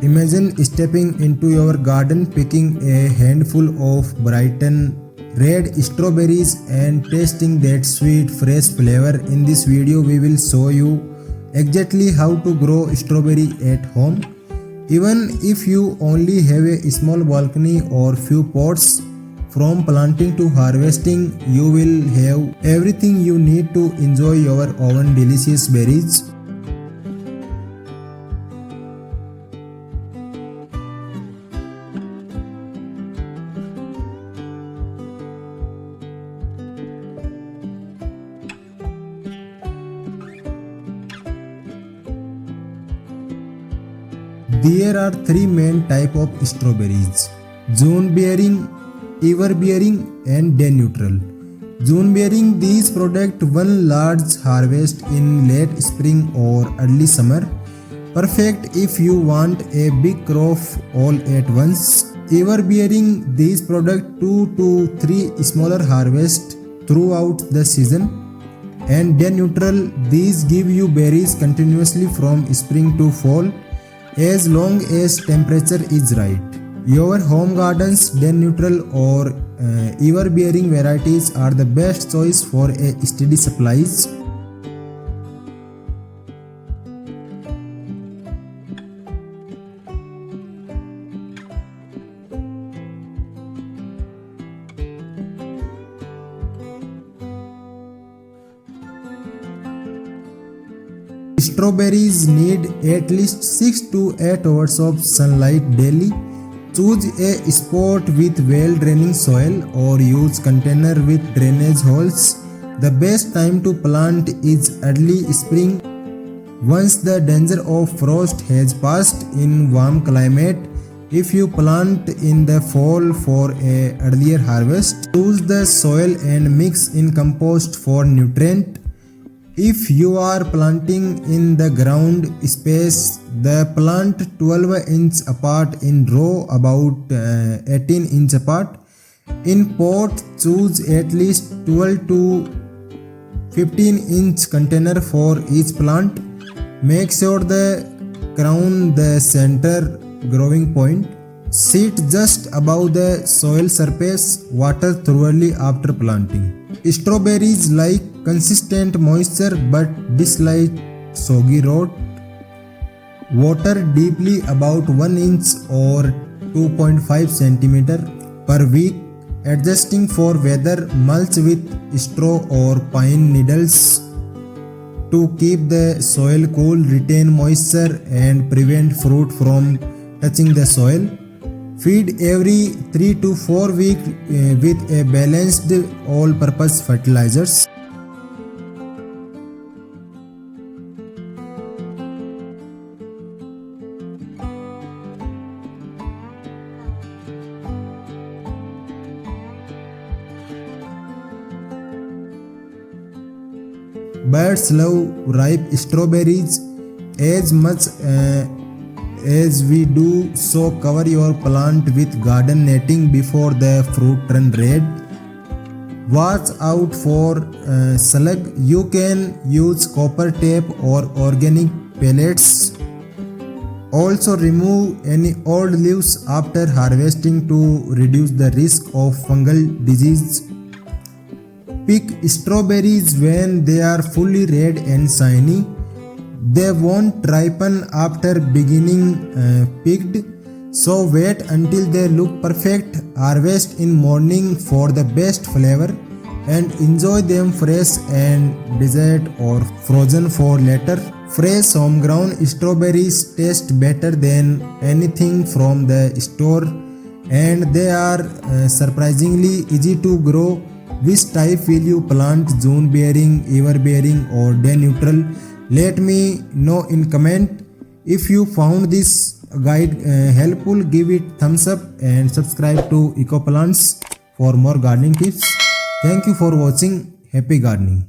Imagine stepping into your garden, picking a handful of bright red strawberries and tasting that sweet fresh flavor. In this video we will show you exactly how to grow strawberry at home. Even if you only have a small balcony or few pots, from planting to harvesting you will have everything you need to enjoy your own delicious berries. There are three main types of strawberries: June bearing, ever bearing and day neutral. June bearing, these product one large harvest in late spring or early summer, perfect if you want a big crop all at once. Ever bearing, these product 2 to 3 smaller harvests throughout the season. And day neutral, these give you berries continuously from spring to fall as long as temperature is right. Your home garden's day neutral or ever bearing varieties are the best choice for a steady supplies. Strawberries need at least 6 to 8 hours of sunlight daily. Choose a spot with well-draining soil or use container with drainage holes. The best time to plant is early spring, once the danger of frost has passed. In warm climate, if you plant in the fall for a earlier harvest, choose the soil and mix in compost for nutrient. If you are planting in the ground space, the plant 12 inch apart in row, about 18 inch apart. In pot, choose at least 12 to 15 inch container for each plant. Make sure the crown the center growing point. Sit just above the soil surface. Water thoroughly after planting. Strawberries like consistent moisture but dislike soggy rot. Water deeply about 1 inch or 2.5 centimeter per week. Adjusting for weather, mulch with straw or pine needles to keep the soil cool, retain moisture and prevent fruit from touching the soil. Feed every 3 to 4 weeks with a balanced all-purpose fertilizers. Birds love ripe strawberries as much as we do, so cover your plant with garden netting before the fruit turn red. Watch out for slug. You can use copper tape or organic pellets. Also remove any old leaves after harvesting to reduce the risk of fungal disease. Pick strawberries when they are fully red and shiny. They won't ripen after beginning picked, so wait until they look perfect. Harvest in morning for the best flavor and enjoy them fresh and dessert or frozen for later. Fresh homegrown strawberries taste better than anything from the store, and they are surprisingly easy to grow. Which type will you plant? June bearing, ever bearing or day neutral? Let me know in comment. If you found this guide helpful, give it thumbs up and subscribe to Eco Plants for more gardening tips. Thank you for watching. Happy gardening.